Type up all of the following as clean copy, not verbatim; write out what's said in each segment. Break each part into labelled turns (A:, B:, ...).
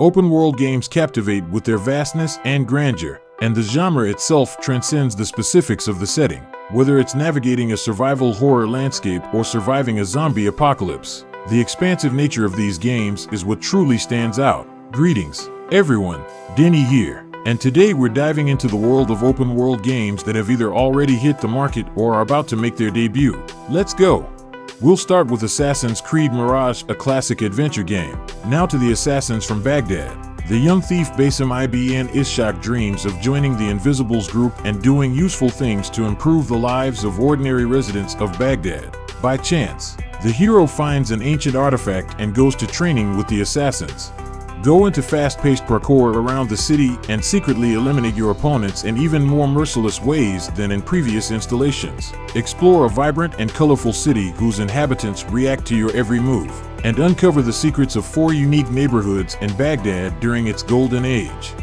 A: Open-world games captivate with their vastness and grandeur, and the genre itself transcends the specifics of the setting, whether it's navigating a survival horror landscape or surviving a zombie apocalypse. The expansive nature of these games is what truly stands out. Greetings, everyone, Denny here, and today we're diving into the world of open-world games that have either already hit the market or are about to make their debut. Let's go! We'll start with Assassin's Creed Mirage, a classic adventure game. Now to the assassins from Baghdad. The young thief Basim ibn Ishaq dreams of joining the Invisibles group and doing useful things to improve the lives of ordinary residents of Baghdad. By chance, the hero finds an ancient artifact and goes to training with the assassins. Go into fast-paced parkour around the city and secretly eliminate your opponents in even more merciless ways than in previous installations. Explore a vibrant and colorful city whose inhabitants react to your every move, and uncover the secrets of 4 unique neighborhoods in Baghdad during its golden age.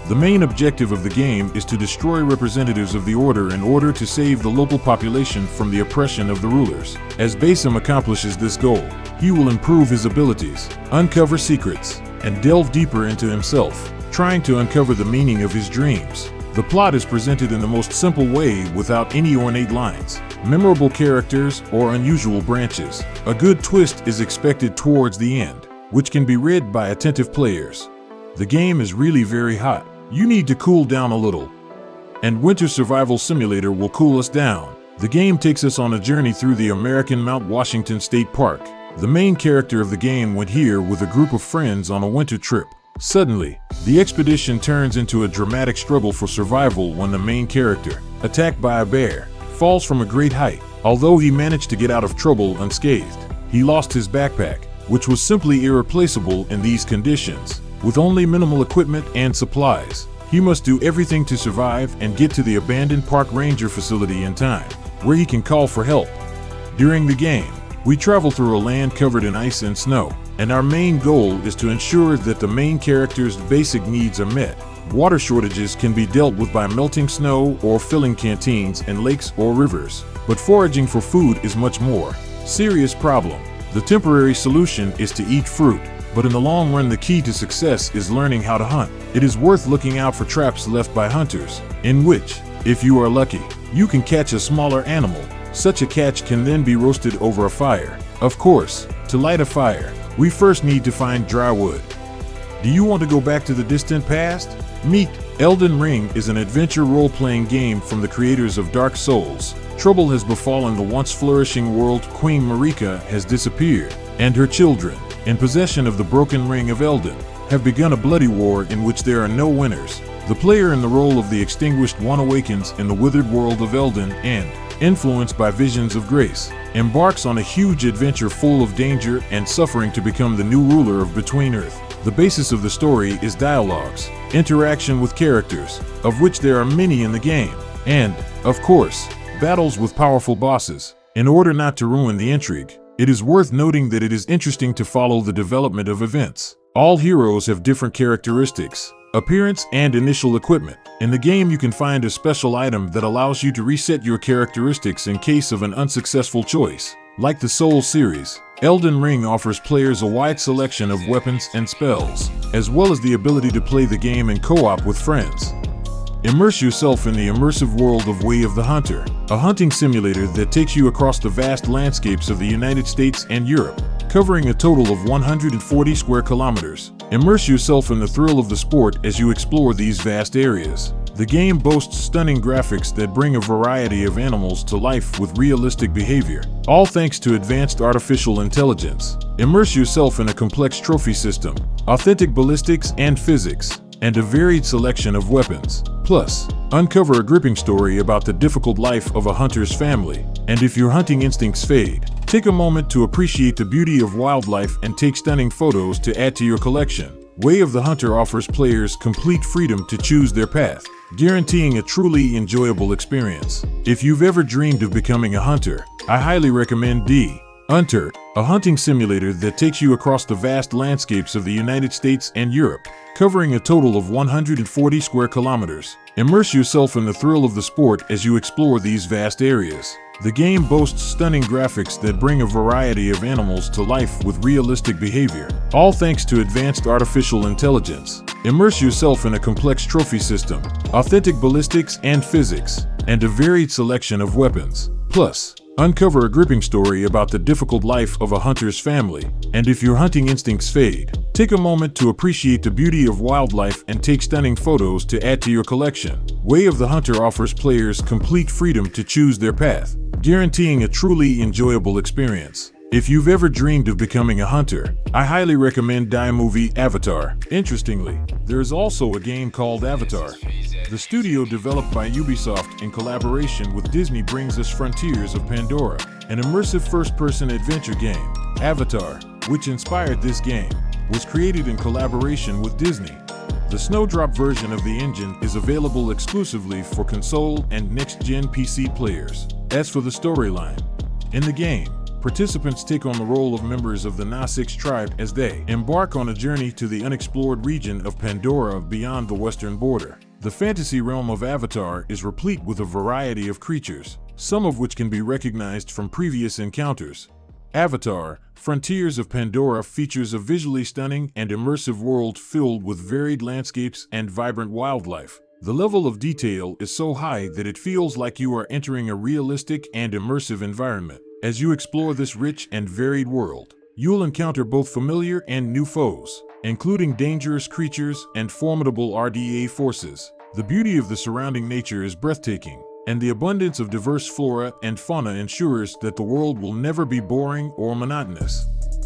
A: The main objective of the game is to destroy representatives of the Order in order to save the local population from the oppression of the rulers. As Basim accomplishes this goal, he will improve his abilities, uncover secrets, and delve deeper into himself, trying to uncover the meaning of his dreams. The plot is presented in the most simple way without any ornate lines, memorable characters, or unusual branches. A good twist is expected towards the end, which can be read by attentive players. The game is really very hot. You need to cool down a little. And Winter Survival Simulator will cool us down. The game takes us on a journey through the American Mount Washington State Park. The main character of the game went here with a group of friends on a winter trip. Suddenly, the expedition turns into a dramatic struggle for survival when the main character, attacked by a bear, falls from a great height. Although he managed to get out of trouble unscathed, he lost his backpack, which was simply irreplaceable in these conditions. With only minimal equipment and supplies, he must do everything to survive and get to the abandoned park ranger facility in time, where he can call for help. During the game, we travel through a land covered in ice and snow, and our main goal is to ensure that the main character's basic needs are met. Water shortages can be dealt with by melting snow or filling canteens in lakes or rivers, but foraging for food is much more serious problem. The temporary solution is to eat fruit, but in the long run the key to success is learning how to hunt. It is worth looking out for traps left by hunters, in which, if you are lucky, you can catch a smaller animal. Such a catch can then be roasted over a fire. Of course, to light a fire, we first need to find dry wood. Do you want to go back to the distant past? Meet Elden Ring is an adventure role-playing game from the creators of Dark Souls. Trouble has befallen the once flourishing world. Queen Marika has disappeared, and her children, in possession of the broken ring of Elden, have begun a bloody war in which there are no winners. The player in the role of the Extinguished One awakens in the withered world of Elden and, influenced by visions of grace, embarks on a huge adventure full of danger and suffering to become the new ruler of Between Earth. The basis of the story is dialogues, interaction with characters, of which there are many in the game, and, of course, battles with powerful bosses. In order not to ruin the intrigue, it is worth noting that it is interesting to follow the development of events. All heroes have different characteristics, appearance, and initial equipment. In the game you can find a special item that allows you to reset your characteristics in case of an unsuccessful choice. Like the Souls series, Elden Ring offers players a wide selection of weapons and spells, as well as the ability to play the game in co-op with friends. Immerse yourself in the immersive world of Way of the Hunter, a hunting simulator that takes you across the vast landscapes of the United States and Europe, covering a total of 140 square kilometers. Immerse yourself in the thrill of the sport as you explore these vast areas. The game boasts stunning graphics that bring a variety of animals to life with realistic behavior, all thanks to advanced artificial intelligence. Immerse yourself in a complex trophy system, authentic ballistics and physics, and a varied selection of weapons. Plus, uncover a gripping story about the difficult life of a hunter's family. And if your hunting instincts fade, take a moment to appreciate the beauty of wildlife and take stunning photos to add to your collection. Way of the Hunter offers players complete freedom to choose their path, guaranteeing a truly enjoyable experience. If you've ever dreamed of becoming a hunter, I highly recommend Hunter, a hunting simulator that takes you across the vast landscapes of the United States and Europe, covering a total of 140 square kilometers. Immerse yourself in the thrill of the sport as you explore these vast areas. The game boasts stunning graphics that bring a variety of animals to life with realistic behavior, all thanks to advanced artificial intelligence. Immerse yourself in a complex trophy system, authentic ballistics and physics, and a varied selection of weapons. Plus, uncover a gripping story about the difficult life of a hunter's family, and if your hunting instincts fade, take a moment to appreciate the beauty of wildlife and take stunning photos to add to your collection. Way of the Hunter offers players complete freedom to choose their path, guaranteeing a truly enjoyable experience. If you've ever dreamed of becoming a hunter, I highly recommend the movie Avatar. Interestingly, there is also a game called Avatar. The studio developed by Ubisoft in collaboration with Disney brings us Frontiers of Pandora, an immersive first-person adventure game. Avatar, which inspired this game, was created in collaboration with Disney. The Snowdrop version of the engine is available exclusively for console and next-gen PC players. As for the storyline, in the game, participants take on the role of members of the S.T.A.L.K.E.R tribe as they embark on a journey to the unexplored region of Pandora beyond the western border. The fantasy realm of Avatar is replete with a variety of creatures, some of which can be recognized from previous encounters. Avatar: Frontiers of Pandora features a visually stunning and immersive world filled with varied landscapes and vibrant wildlife. The level of detail is so high that it feels like you are entering a realistic and immersive environment. As you explore this rich and varied world, you'll encounter both familiar and new foes, including dangerous creatures and formidable RDA forces. The beauty of the surrounding nature is breathtaking, and the abundance of diverse flora and fauna ensures that the world will never be boring or monotonous.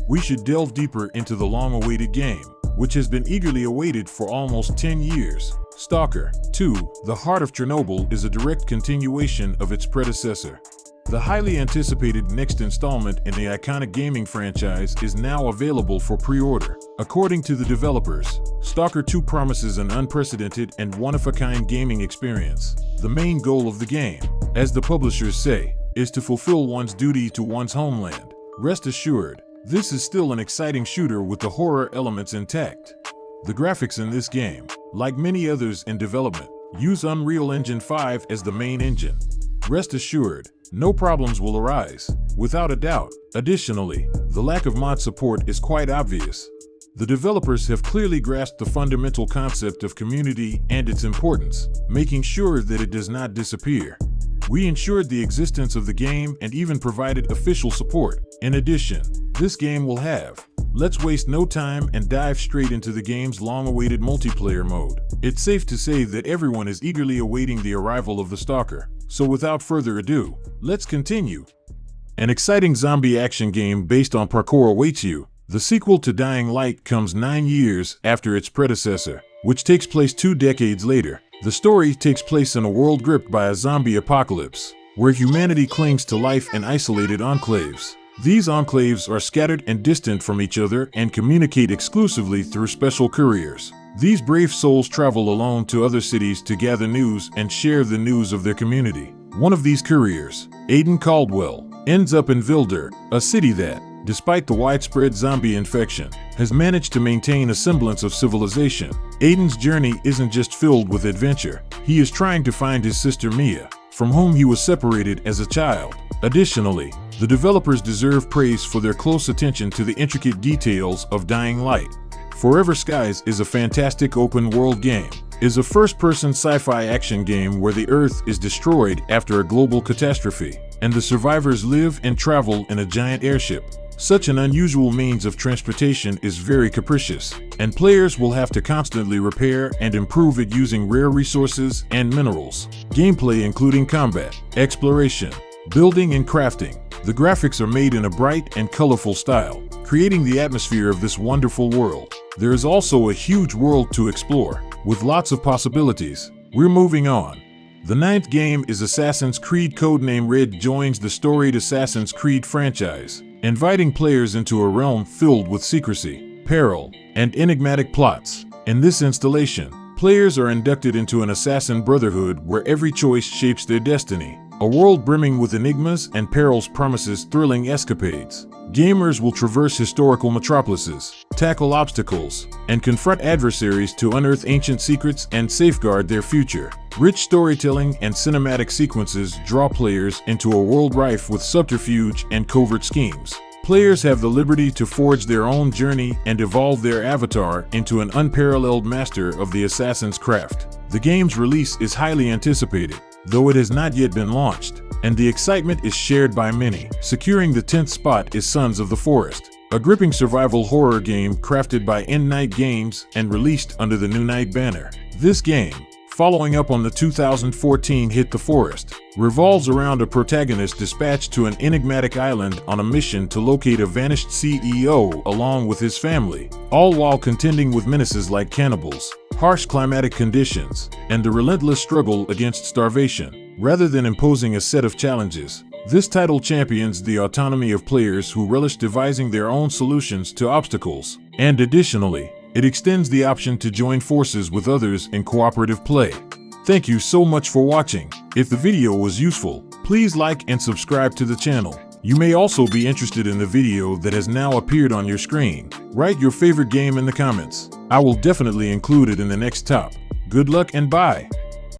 A: We should delve deeper into the long-awaited game, which has been eagerly awaited for almost 10 years. S.T.A.L.K.E.R 2: The Heart of Chernobyl is a direct continuation of its predecessor. The highly anticipated next installment in the iconic gaming franchise is now available for pre-order. According to the developers, S.T.A.L.K.E.R 2 promises an unprecedented and one-of-a-kind gaming experience. The main goal of the game, as the publishers say, is to fulfill one's duty to one's homeland. Rest assured, this is still an exciting shooter with the horror elements intact. The graphics in this game, like many others in development, use Unreal Engine 5 as the main engine. Rest assured, no problems will arise, without a doubt. Additionally, the lack of mod support is quite obvious. The developers have clearly grasped the fundamental concept of community and its importance, making sure that it does not disappear. We ensured the existence of the game and even provided official support. In addition, this game will have. Let's waste no time and dive straight into the game's long-awaited multiplayer mode. It's safe to say that everyone is eagerly awaiting the arrival of the S.T.A.L.K.E.R. So without further ado, let's continue. An exciting zombie action game based on parkour awaits you. The sequel to Dying Light comes 9 years after its predecessor, which takes place 2 decades later. The story takes place in a world gripped by a zombie apocalypse, where humanity clings to life in isolated enclaves. These enclaves are scattered and distant from each other and communicate exclusively through special couriers. These brave souls travel alone to other cities to gather news and share the news of their community. One of these couriers, Aiden Caldwell, ends up in Vilder, a city that, despite the widespread zombie infection, has managed to maintain a semblance of civilization. Aiden's journey isn't just filled with adventure. He is trying to find his sister Mia, from whom he was separated as a child. Additionally, the developers deserve praise for their close attention to the intricate details of Dying Light. Forever Skies is a fantastic open-world game. It is a first-person sci-fi action game where the Earth is destroyed after a global catastrophe, and the survivors live and travel in a giant airship. Such an unusual means of transportation is very capricious, and players will have to constantly repair and improve it using rare resources and minerals. Gameplay including combat, exploration, building and crafting. The graphics are made in a bright and colorful style, creating the atmosphere of this wonderful world. There is also a huge world to explore, with lots of possibilities. We're moving on. The 9th game is Assassin's Creed Codename Red joins the storied Assassin's Creed franchise, inviting players into a realm filled with secrecy, peril, and enigmatic plots. In this installation, players are inducted into an assassin brotherhood where every choice shapes their destiny. A world brimming with enigmas and perils promises thrilling escapades. Gamers will traverse historical metropolises, tackle obstacles, and confront adversaries to unearth ancient secrets and safeguard their future. Rich storytelling and cinematic sequences draw players into a world rife with subterfuge and covert schemes. Players have the liberty to forge their own journey and evolve their avatar into an unparalleled master of the assassin's craft. The game's release is highly anticipated, though it has not yet been launched, and the excitement is shared by many. Securing the 10th spot is Sons of the Forest, a gripping survival horror game crafted by End Night Games and released under the New Night banner. This game, following up on the 2014 hit The Forest, revolves around a protagonist dispatched to an enigmatic island on a mission to locate a vanished CEO along with his family, all while contending with menaces like cannibals, harsh climatic conditions, and the relentless struggle against starvation. Rather than imposing a set of challenges, this title champions the autonomy of players who relish devising their own solutions to obstacles, and additionally, it extends the option to join forces with others in cooperative play. Thank you so much for watching. If the video was useful, please like and subscribe to the channel. You may also be interested in the video that has now appeared on your screen. Write your favorite game in the comments. I will definitely include it in the next top. Good luck and bye.